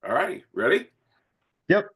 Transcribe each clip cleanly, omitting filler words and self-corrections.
All right, ready? Yep.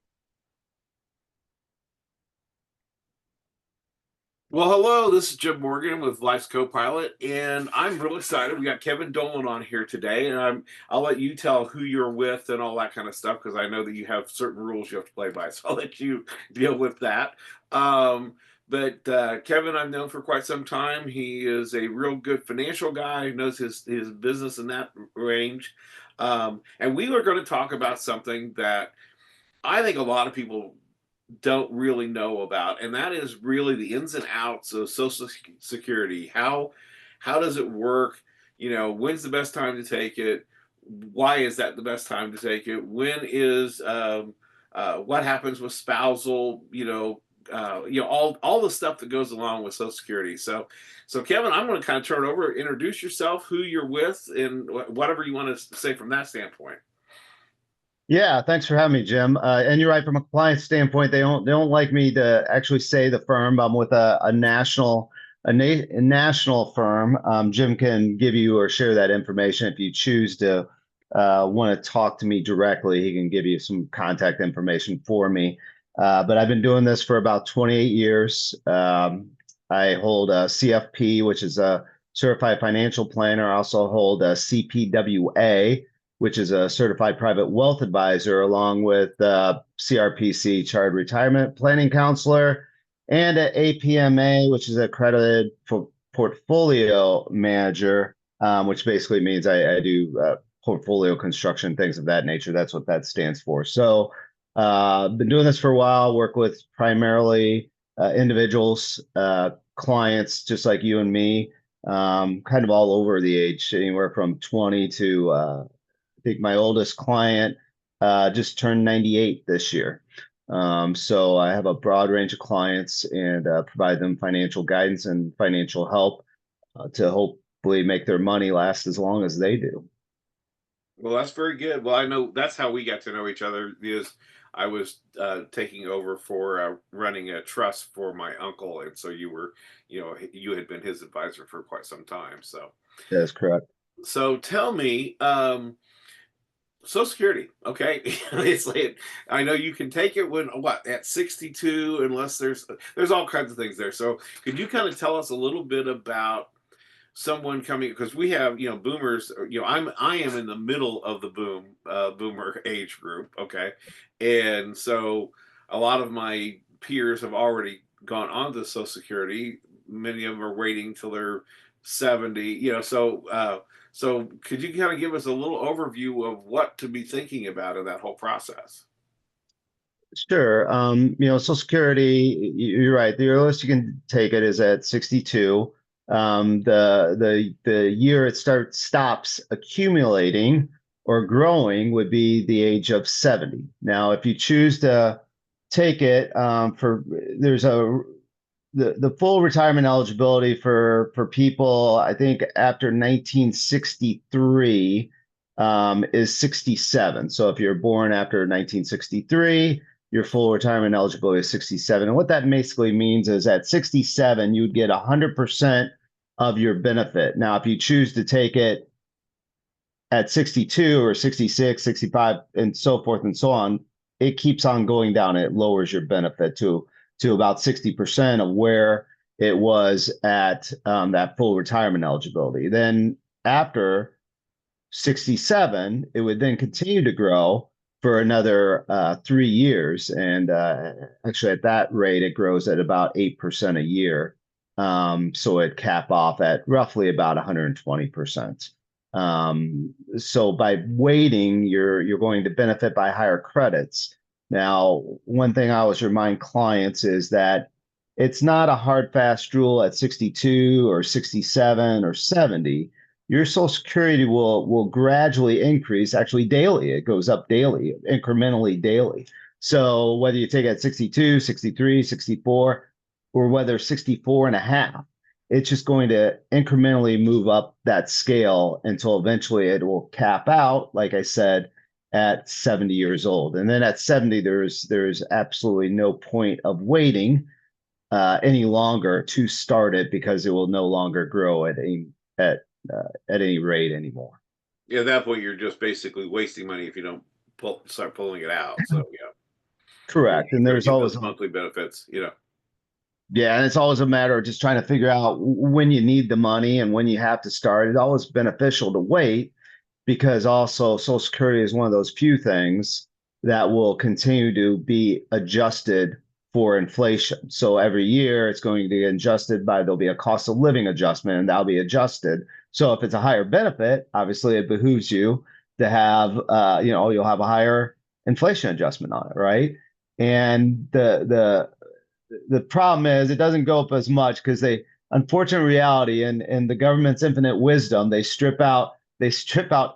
Well, hello, this is Jim Morgan with Life's Co-Pilot, and I'm real excited. We got Kevin Dolen on here today, and I'll let you tell who you're with and all that kind of stuff because I know that you have certain rules you have to play by. So I'll let you deal with that. But Kevin, I've known for quite some time. He is a real good financial guy, knows his business in that range. And we are going to talk about something that I think a lot of people don't really know about, and that is really the ins and outs of Social Security. How does it work? When's the best time to take it? Why is that the best time to take it? When is what happens with spousal? All the stuff that goes along with Social Security. So Kevin, I'm going to kind of turn it over. Introduce yourself, who you're with, and whatever you want to say from that standpoint. Yeah, thanks for having me, Jim. And you're right, from a compliance standpoint, they don't like me to actually say the firm. I'm with a national firm. Jim can give you or share that information if you choose to want to talk to me directly. He can give you some contact information for me. But I've been doing this for about 28 years. I hold a CFP, which is a Certified Financial Planner. I also hold a CPWA, which is a certified private wealth advisor, along with CRPC, Chartered Retirement Planning Counselor, and an APMA, which is accredited portfolio manager, which basically means I do portfolio construction, things of that nature. That's what that stands for. So, been doing this for a while. Work with primarily individuals, clients, just like you and me, kind of all over the age, anywhere from 20 to I think my oldest client just turned 98 this year. So I have a broad range of clients and provide them financial guidance and financial help to hopefully make their money last as long as they do. Well, that's very good. Well, I know that's how we got to know each other because I was taking over for running a trust for my uncle, and so you had been his advisor for quite some time. So, That's correct. so tell me, Social Security, okay? It's like I know you can take it when what at 62, unless there's all kinds of things there. So, could you kind of tell us a little bit about someone coming because we have boomers, I am in the middle of the boomer age group, okay, and so a lot of my peers have already gone on to Social Security. Many of them are waiting till they're 70, so could you kind of give us a little overview of what to be thinking about in that whole process? Sure. Social Security, you're right. The earliest you can take it is at 62. The year it stops accumulating or growing would be the age of 70. Now, if you choose to take it there's the full retirement eligibility for people, I think after 1963 is 67. So if you're born after 1963, your full retirement eligibility is 67. And what that basically means is at 67, you'd get 100% of your benefit. Now, if you choose to take it at 62 or 66, 65, and so forth and so on, it keeps on going down. It lowers your benefit to about 60% of where it was at that full retirement eligibility. Then after 67, it would then continue to grow for another 3 years. And actually, at that rate, it grows at about 8% a year. So it cap off at roughly about 120%. So by waiting, you're going to benefit by higher credits. Now, one thing I always remind clients is that it's not a hard fast rule at 62 or 67 or 70. Your Social Security will gradually increase, actually daily. It goes up daily, incrementally daily. So whether you take it at 62, 63, 64, or whether 64 and a half, it's just going to incrementally move up that scale until eventually it will cap out, like I said, at 70 years old. And then at 70, there's absolutely no point of waiting any longer to start it because it will no longer grow at any rate anymore. Yeah, at that point you're just basically wasting money if you don't start pulling it out. So yeah, Correct. And you're gonna there's get always those monthly benefits. yeah, and it's always a matter of just trying to figure out when you need the money and when you have to start. It's always beneficial to wait because also Social Security is one of those few things that will continue to be adjusted for inflation. So every year it's going to be adjusted by, there'll be a cost of living adjustment and that'll be adjusted. So if it's a higher benefit, obviously it behooves you to have, you'll have a higher inflation adjustment on it, right? And the problem is it doesn't go up as much because they, unfortunate reality and the government's infinite wisdom, they strip out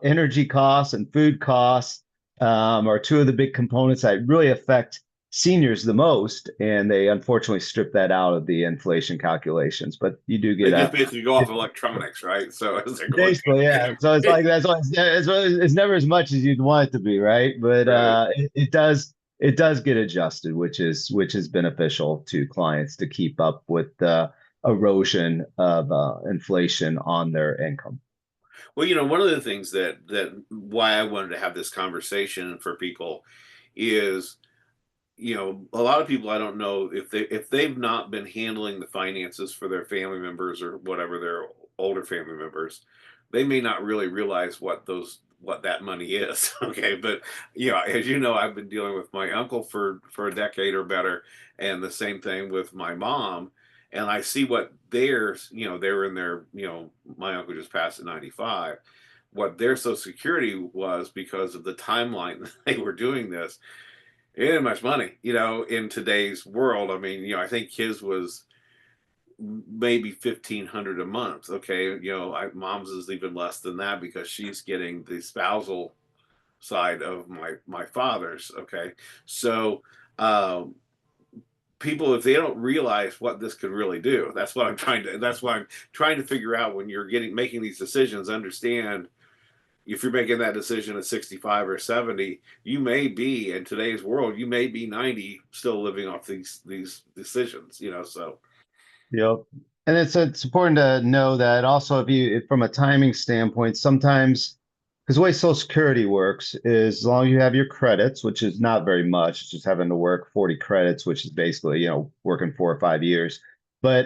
energy costs and food costs, are two of the big components that really affect seniors the most, and they unfortunately strip that out of the inflation calculations. But you do They get just a basically go off electronics, right? So as they're going basically, yeah. So it's like that's why it's never as much as you'd want it to be, right? But right. it does get adjusted, which is beneficial to clients to keep up with the erosion of inflation on their income. Well, one of the things that why I wanted to have this conversation for people is, a lot of people, I don't know if they've not been handling the finances for their family members or whatever, their older family members, they may not really realize what that money is. Okay, but as you know, I've been dealing with my uncle for a decade or better, and the same thing with my mom. And I see what theirs, they're in their, my uncle just passed at 95, what their social security was because of the timeline they were doing this. It ain't much money, in today's world. I mean, I think his was maybe 1,500 a month. Okay, mom's is even less than that because she's getting the spousal side of my father's. Okay, so um, people, if they don't realize what this could really do, that's what I'm trying to. That's what I'm trying to figure out when you're making these decisions. Understand, if you're making that decision at 65 or 70, you may be, in today's world, you may be 90 still living off these decisions, so Yep. And it's important to know that also from a timing standpoint, sometimes because the way Social Security works is as long as you have your credits, which is not very much, it's just having to work 40 credits, which is basically, working 4 or 5 years. But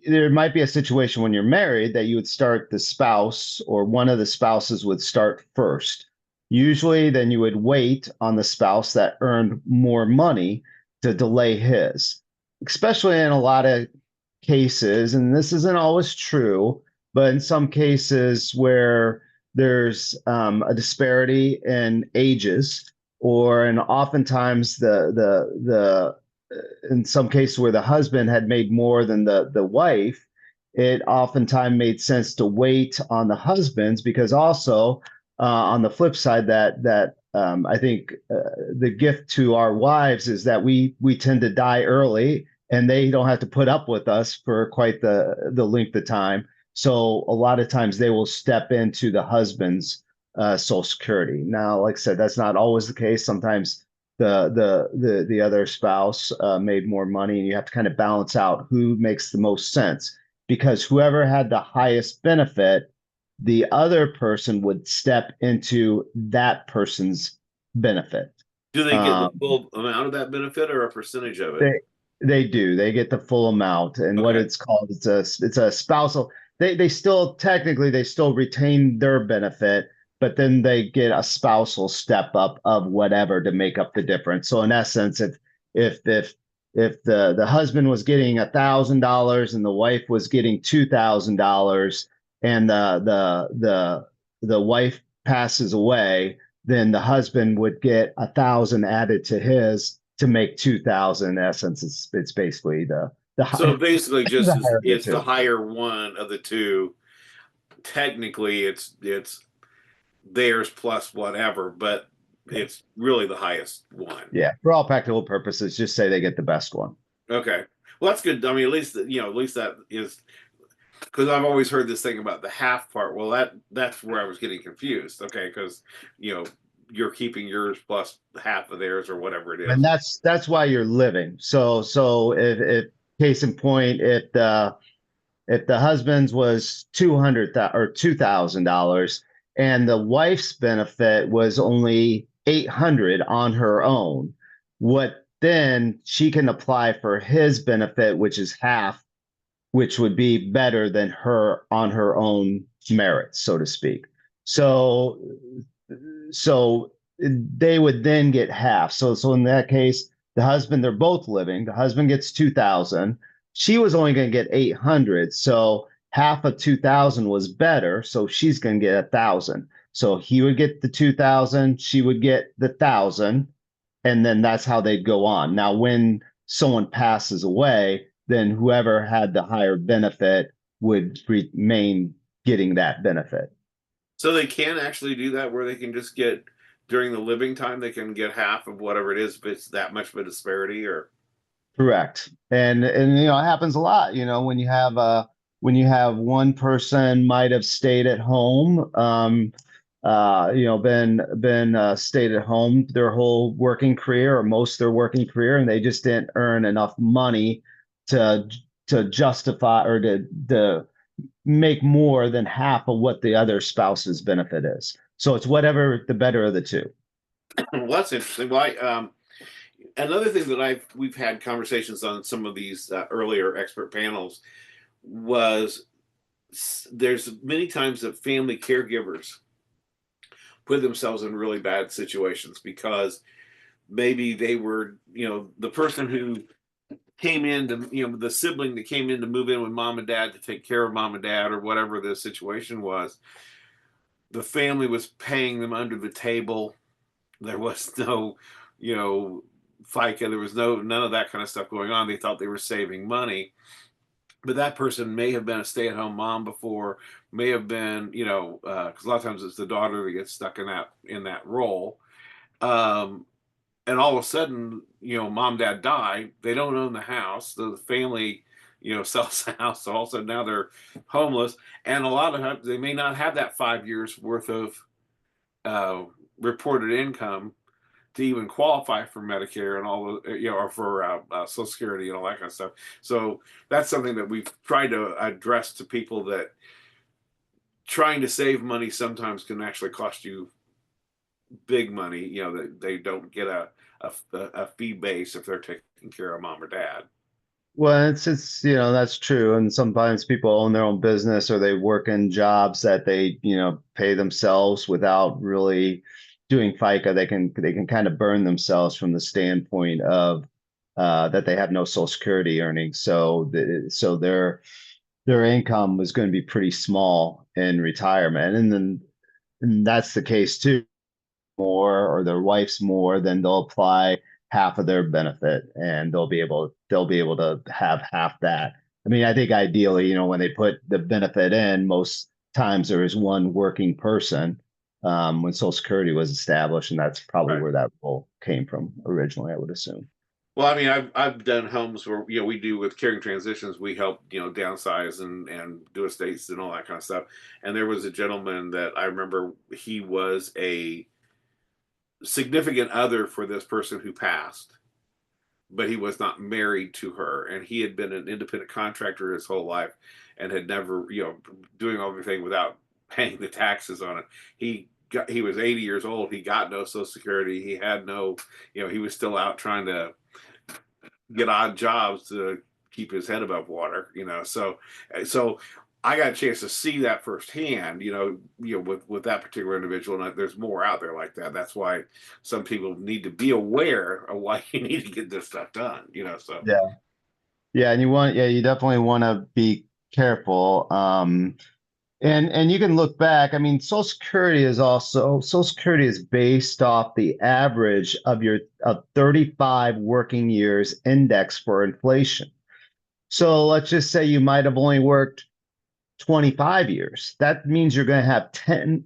there might be a situation when you're married that you would start the spouse or one of the spouses would start first. Usually, then you would wait on the spouse that earned more money to delay his, especially in a lot of cases. And this isn't always true, but in some cases where there's a disparity in ages, or and oftentimes the in some cases where the husband had made more than the wife, it oftentimes made sense to wait on the husbands because also on the flip side that I think the gift to our wives is that we tend to die early and they don't have to put up with us for quite the length of time. So a lot of times they will step into the husband's Social Security. Now, like I said, that's not always the case. Sometimes the other spouse made more money, and you have to kind of balance out who makes the most sense because whoever had the highest benefit, the other person would step into that person's benefit. do they get the Um, full amount of that benefit or a percentage of it? they do. They get the full amount, and what Okay. it's called, it's a spousal. They still technically they still retain their benefit, but then they get a spousal step up of whatever to make up the difference. So in essence, if if if the husband was getting $1,000 and the wife was getting $2,000, and the wife passes away, then the husband would get 1,000 added to his to make 2,000. In essence, it's basically the So higher basically, just the as higher of the it's the two. higher one of the two. Technically, it's theirs plus whatever, but it's really the highest one. Yeah, for all practical purposes, just say they get the best one. Okay. Well, that's good. I mean, at least that is, because I've always heard this thing about the half part. Well, that's where I was getting confused. Okay, because you know you're keeping yours plus half of theirs or whatever it And is. that's why you're living. So if case in point, if the husband's was 200 or $2,000, and the wife's benefit was only 800 on her own. What then she can apply for his benefit, which is half, which would be better than her on her own merits, so to speak. So so they would then get half. So in that case, the husband, they're both living. The husband gets 2,000. She was only going to get 800. So half of 2,000 was better. So she's going to get 1,000. So he would get the 2,000. She would get the 1,000, and then that's how they'd go on. Now, when someone passes away, then whoever had the higher benefit would remain getting that benefit. So they can actually do that where they can just get during the living time they can get half of whatever it is if it's that much of a disparity or Correct. And it happens a lot, when you have one person might have stayed at home, been stayed at home their whole working career or most of their working career, and they just didn't earn enough money to to justify or to make more than half of what the other spouse's benefit is. So it's whatever the better of the two. well, that's interesting. Another thing that we've had conversations on some of these earlier expert panels was there's many times that family caregivers put themselves in really bad situations because maybe they were, the person who came in to, the sibling that came in to move in with mom and dad to take care of mom and dad or whatever the situation was, the family was paying them under the table. There was no, you know, FICA. There was none of that kind of stuff going on. They thought they were saving money, but that person may have been a stay-at-home mom before, may have been, because a lot of times it's the daughter that gets stuck in that role. Um, and all of a sudden, mom, dad die. They don't own the house. The family, sells the house. So all of a sudden now they're homeless. And a lot of times they may not have that 5 years worth of uh, reported income to even qualify for Medicare and all the, or for Social Security and all that kind of stuff. So that's something that we've tried to address to people that trying to save money sometimes can actually cost you big money. That they don't get a fee base if they're taking care of mom or dad. Well, it's that's true, and sometimes people own their own business or they work in jobs that they pay themselves without really doing FICA. They can kind of burn themselves from the standpoint of that they have no Social Security earnings, so their income was going to be pretty small in retirement, and that's the case too. More or their wife's more, then they'll apply half of their benefit and they'll be able to have half that. I mean, I think ideally, when they put the benefit in, most times there is one working person when Social Security was established, and that's probably Right. where that role came from originally, I would assume. Well, I mean, I've done homes where we do with caring transitions. We help downsize and do estates and all that kind of stuff. And there was a gentleman that I remember he was a significant other for this person who passed, but he was not married to her, and he had been an independent contractor his whole life and had never doing everything without paying the taxes on it. He was 80 years old. He got no Social Security. He had no, he was still out trying to get odd jobs to keep his head above water. So I got a chance to see that firsthand. With that particular individual, and there's more out there like that. That's why some people need to be aware of why you need to get this stuff done. So Yeah. Yeah, and you definitely want to be careful. And you can look back. I mean, Social Security is based off the average of 35 working years index for inflation. So let's just say you might have only worked 25 years. That means you're going to have 10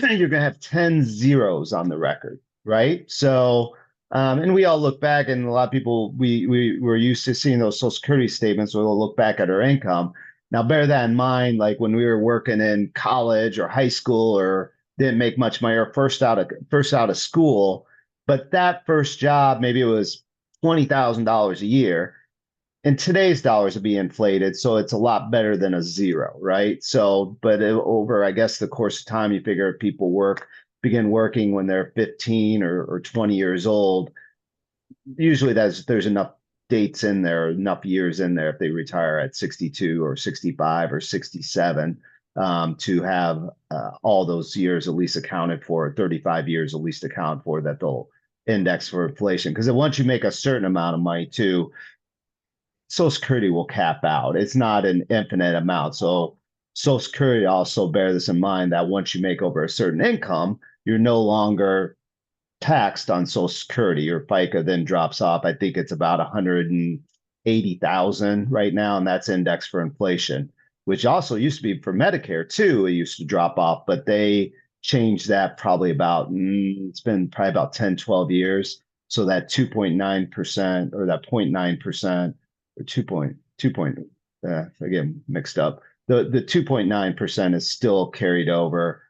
you're going to have 10 zeros on the record, right? So, and we all look back, and a lot of people we're used to seeing those Social Security statements where they'll look back at our income. Now, bear that in mind, like when we were working in college or high school, or didn't make much money, or first out of school, but that first job maybe it was $20,000 a year, in today's dollars would be inflated, so it's a lot better than a zero, right? So, but over, I guess, the course of time, you figure if people begin working when they're 15 or 20 years old, usually there's enough dates in there, enough years in there if they retire at 62 or 65 or 67 to have all those years at least accounted for, 35 years at least accounted for that they'll index for inflation. Because once you make a certain amount of money too, Social Security will cap out. It's not an infinite amount. So Social Security also bear this in mind that once you make over a certain income, you're no longer taxed on Social Security. Your FICA then drops off. I think it's about 180,000 right now, and that's indexed for inflation, which also used to be for Medicare too. It used to drop off, but they changed that probably about, it's been probably about 10, 12 years. So that 2.9% or that 0.9% or 2.2 again, mixed up. The 2.9% is still carried over.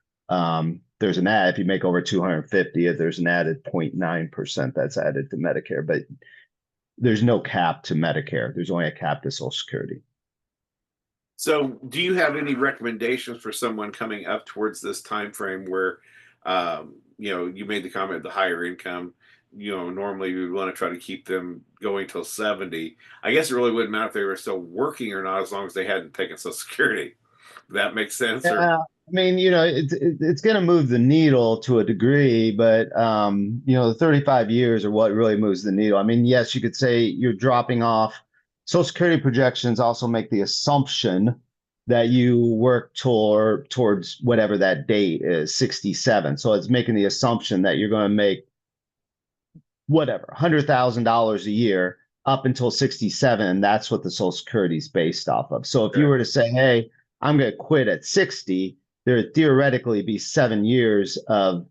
There's an add if you make over 250, there's an added 0.9% that's added to Medicare, but there's no cap to Medicare. There's only a cap to Social Security. So, do you have any recommendations for someone coming up towards this time frame where, you made the comment the higher income, normally we want to try to keep them going till 70. I guess it really wouldn't matter if they were still working or not, as long as they hadn't taken Social Security. That makes sense, or Yeah, I mean, it's going to move the needle to a degree, but the 35 years are what really moves the needle. I mean, yes, you could say you're dropping off. Social Security projections also make the assumption that you work towards whatever that date is, 67. So it's making the assumption that you're going to make whatever, $100,000 a year up until 67. And that's what the Social Security is based off of. So if you okay. were to say, hey, I'm going to quit at 60, there'd theoretically be 7 years of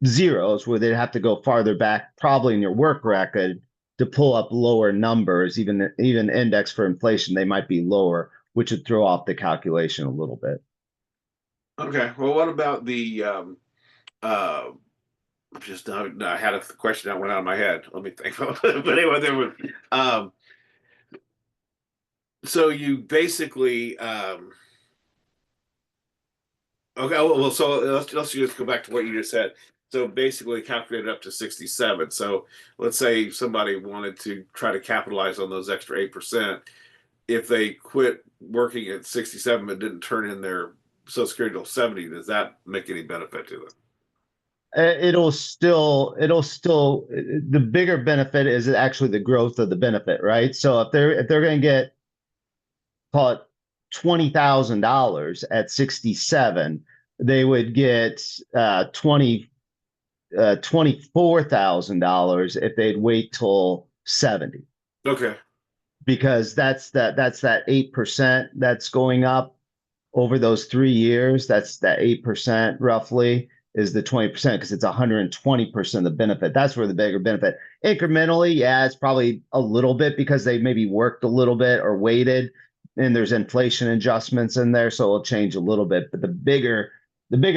zeros where they'd have to go farther back, probably in your work record, to pull up lower numbers, even index for inflation, they might be lower, which would throw off the calculation a little bit. Okay. Well, what about the uh just I had a question that went out of my head. Let me think. But anyway, there was so you basically okay, well, so let's just go back to what you just said. So basically calculated up to 67. So let's say somebody wanted to try to capitalize on those extra 8%. If they quit working at 67 but didn't turn in their Social Security till 70, does that make any benefit to them? It'll still the bigger benefit is actually the growth of the benefit, right? So if they're going to get, call it, $20,000 at 67, they would get 24,000 if they'd wait till 70, Okay. because that's that 8% that's going up over those 3 years. That's that 8% roughly is the 20%, because it's 120% of the benefit. That's where the bigger benefit. Incrementally, yeah, it's probably a little bit because they maybe worked a little bit or waited, and there's inflation adjustments in there, so it'll change a little bit. But the bigger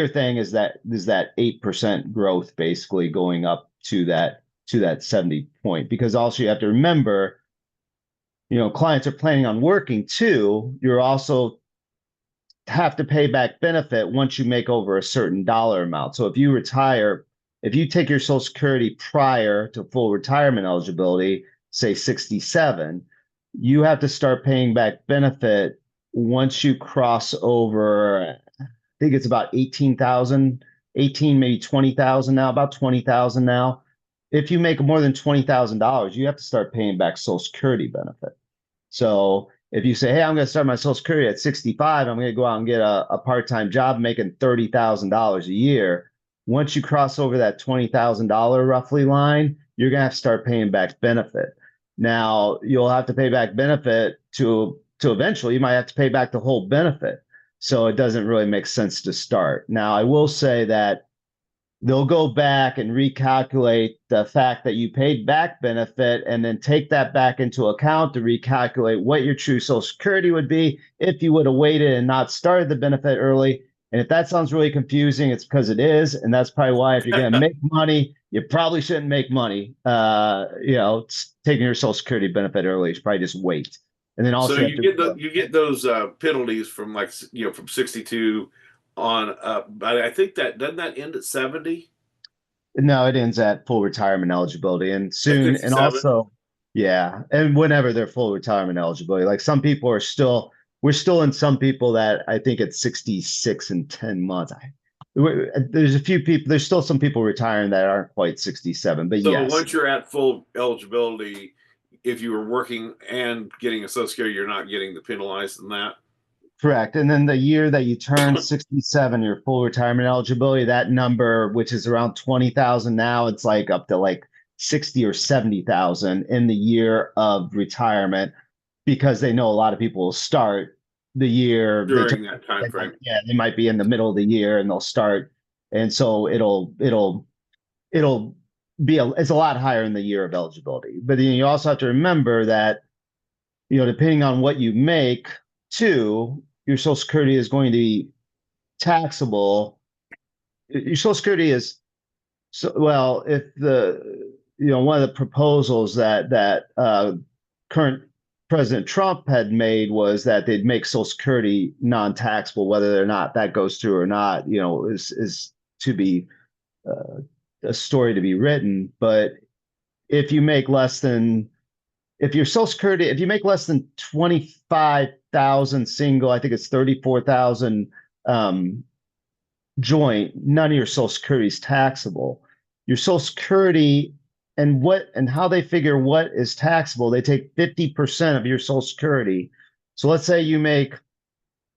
thing is that 8% growth basically going up to that 70 point. Because also you have to remember, clients are planning on working too. You're also have to pay back benefit once you make over a certain dollar amount. So if you retire, if you take your Social Security prior to full retirement eligibility, say 67, you have to start paying back benefit once you cross over, I think it's about 18,000, 18, maybe 20,000 now, about 20,000 now. If you make more than $20,000, you have to start paying back Social Security benefit. So if you say, hey, I'm going to start my Social Security at 65, I'm going to go out and get a part-time job making $30,000 a year. Once you cross over that $20,000 roughly line, you're going to have to start paying back benefit. Now, you'll have to pay back benefit to eventually, you might have to pay back the whole benefit. So it doesn't really make sense to start. Now, I will say that they'll go back and recalculate the fact that you paid back benefit and then take that back into account to recalculate what your true Social Security would be if you would have waited and not started the benefit early. And if that sounds really confusing, it's because it is. And that's probably why, if you're going to make money you probably shouldn't make money. Taking your Social Security benefit early. You should probably just wait. And then So also you have you to get you get those penalties from like from 62 on but I think that doesn't that end at 70 no, it ends at full retirement eligibility and at soon, and 67. also, yeah, and whenever they're full retirement eligibility. Like some people are still, we're still in some people that I think it's 66 and 10 months. There's a few people, there's still some people retiring that aren't quite 67, but So yes, once you're at full eligibility, if you were working and getting a Social Security, you're not getting the penalized in that. correct. And then the year that you turn 67, your full retirement eligibility, that number, which is around 20,000 now, it's like up to like 60 or 70,000 in the year of retirement because they know a lot of people will start the year they turn, During that time frame. yeah, they might be in the middle of the year and they'll start. And so it'll be it's a lot higher in the year of eligibility. But then you also have to remember that, depending on what you make, too, your Social Security is going to be taxable. Your Social Security is so well if one of the proposals that current President Trump had made was that they'd make Social Security non-taxable, whether or not that goes through or not, is to be uh, a story to be written. But if you make less than if your Social Security, if you make less than 25,000 single, I think it's 34,000 um, joint, none of your Social Security is taxable. Your Social Security and how they figure what is taxable, they take 50% of your Social Security. So let's say you make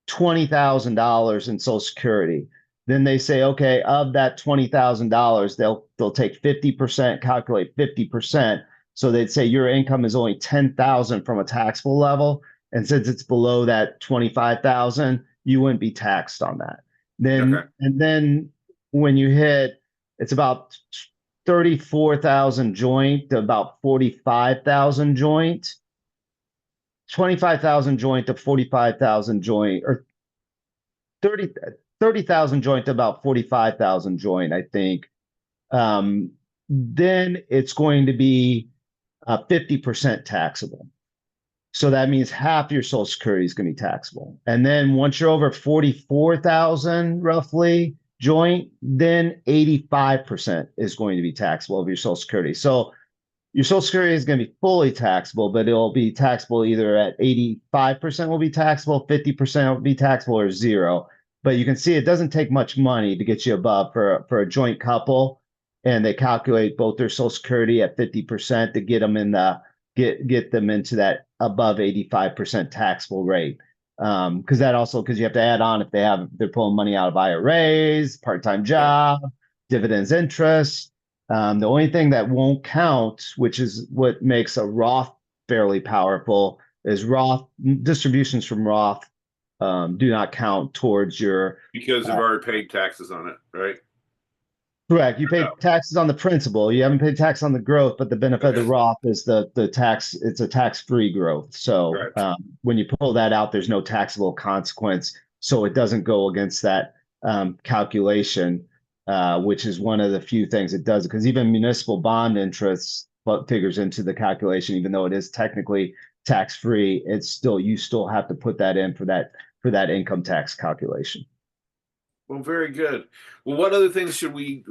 $20,000 in Social Security. Then they say, okay, of that $20,000, they'll take 50%, calculate 50%. So they'd say your income is only 10,000 from a taxable level. And since it's below that 25,000, you wouldn't be taxed on that. Okay. Then when you hit, it's about 34,000 joint to about 45,000 joint, 25,000 joint to 45,000 joint, or 30 30,000 joint to about 45,000 joint, I think. Then it's going to be 50% taxable. So that means half your Social Security is going to be taxable. And then once you're over 44,000 roughly joint, then 85% is going to be taxable of your Social Security. So your Social Security is going to be fully taxable, but it'll be taxable either at 85% will be taxable, 50% will be taxable, or zero. But you can see it doesn't take much money to get you above for a joint couple, and they calculate both their Social Security at 50% to get them in the get them into that above 85% taxable rate. Because that also because you have to add on if they're pulling money out of IRAs, part-time Yeah. job, dividends, interest. The only thing that won't count, which is what makes a Roth fairly powerful, is Roth distributions from Roth do not count towards your. Because they've Uh, already paid taxes on it, right? Correct. You pay No. taxes on the principal. You haven't paid tax on the growth, but the benefit of the Okay. Roth is the tax. It's a tax-free growth. So Right. when you pull that out, there's no taxable consequence. So it doesn't go against that calculation, which is one of the few things it does. Because even municipal bond interest figures into the calculation, even though it is technically tax-free. It's still you still have to put that in for that income tax calculation. Well, very good. Well, what other things should we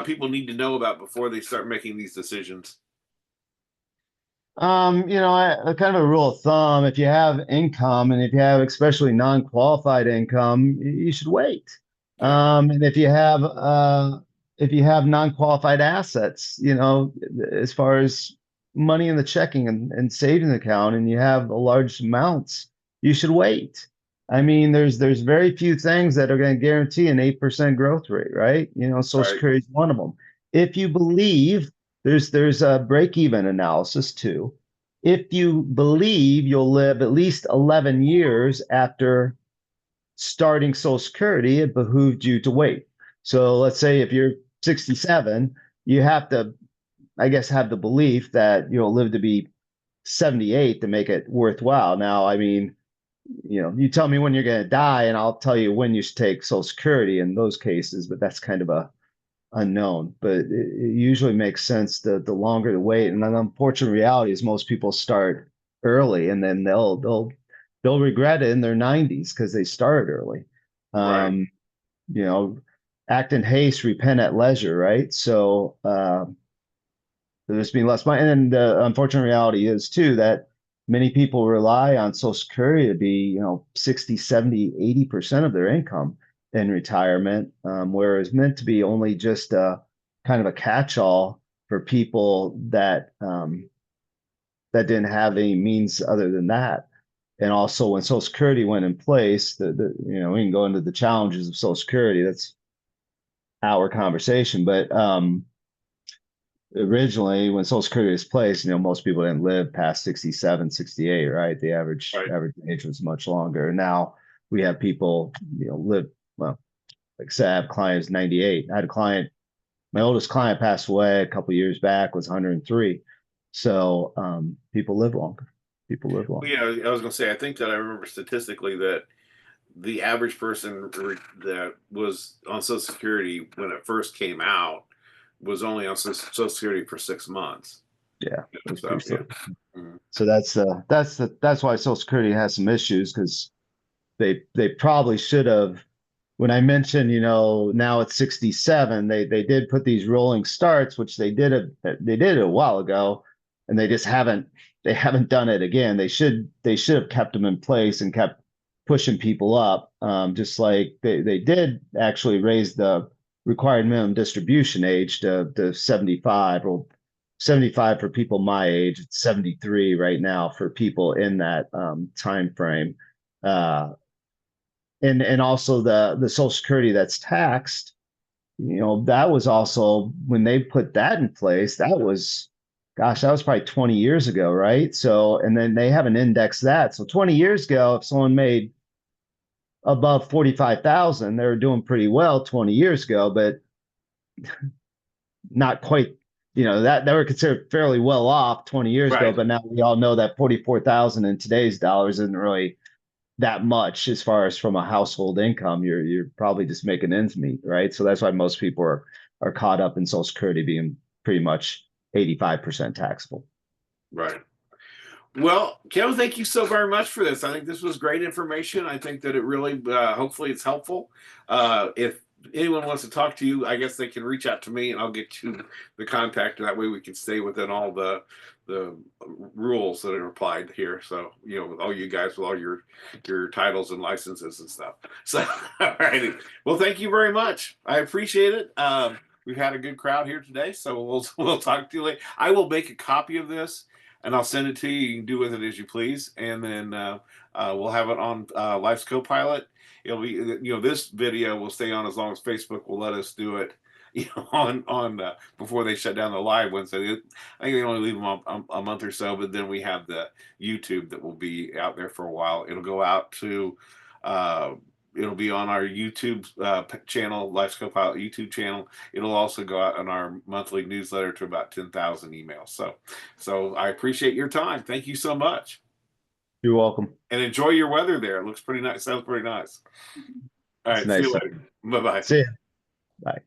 people need to know about before they start making these decisions? Kind of a rule of thumb, if you have income and if you have especially non-qualified income, you should wait. Okay. And if you have non-qualified assets, as far as money in the checking and savings account, and you have large amounts, you should wait. I mean, there's very few things that are going to guarantee an 8% growth rate, right? Social Right. Security is one of them. If you believe there's a break-even analysis too. If you believe you'll live at least 11 years after starting Social Security, it behooved you to wait. So let's say if you're 67, you have to, I guess, have the belief that you'll live to be 78 to make it worthwhile. Now, I mean, you tell me when you're going to die, and I'll tell you when you should take Social Security in those cases, but that's kind of unknown, but it usually makes sense the longer the wait. And an unfortunate reality is most people start early and then they'll regret it in their 90s because they started early. Right. Um, you know, act in haste, repent at leisure, right? So there's been less money. And then the unfortunate reality is too that many people rely on Social Security to be, 60, 70, 80% of their income in retirement, whereas meant to be only just a kind of a catch-all for people that didn't have any means other than that. And also when Social Security went in place, we can go into the challenges of Social Security. That's our conversation, but originally when Social Security was placed, most people didn't live past 67, 68, right? The Right. average age was much longer. Now we have people, live, well, like I said, I have clients 98. I had a client, my oldest client passed away a couple of years back, was 103. So people live longer. People live Well, longer. yeah, I was going to say, I think that I remember statistically that the average person that was on Social Security when it first came out was only on Social Security for 6 months. Yeah, it was So pretty yeah. slow. Mhm. So that's why Social Security has some issues because they probably should have when I mentioned, now it's 67, they did put these rolling starts, which they did a while ago, and they haven't done it again. They should have kept them in place and kept pushing people up, just like they did actually raise the required minimum distribution age to 75 or 75 for people my age. It's 73 right now for people in that time frame. Uh, and also the Social Security that's taxed, that was also when they put that in place, that was, gosh, that was probably 20 years ago, right? So, and then they haven't indexed that. So 20 years ago, if someone made above 45,000, they were doing pretty well 20 years ago, but not quite, that they were considered fairly well off 20 years ago. Right. But now we all know that 44,000 in today's dollars isn't really that much as far as from a household income. You're probably just making ends meet, right? So that's why most people are caught up in Social Security being pretty much 85% taxable. Right. Well, Kevin, thank you so very much for this. I think this was great information. I think that it really, hopefully, it's helpful. If anyone wants to talk to you, I guess they can reach out to me, and I'll get you the contact. That way, we can stay within all the rules that are applied here. So, with all you guys, with all your titles and licenses and stuff. So, all righty. Well, thank you very much. I appreciate it. We've had a good crowd here today, so we'll talk to you later. I will make a copy of this and I'll send it to you. You can do with it as you please, and then we'll have it on Life's Copilot. It'll be, this video will stay on as long as Facebook will let us do it. On before they shut down the live ones. So I think they only leave them a month or so, but then we have the YouTube that will be out there for a while. It'll go out to. Uh, It'll be on our YouTube channel, Life's Copilot YouTube channel. It'll also go out on our monthly newsletter to about 10,000 emails. So I appreciate your time. Thank you so much. You're welcome. And enjoy your weather there. It looks pretty nice. Sounds pretty nice. All It's right. See you nice. later. Bye bye. See ya. Bye.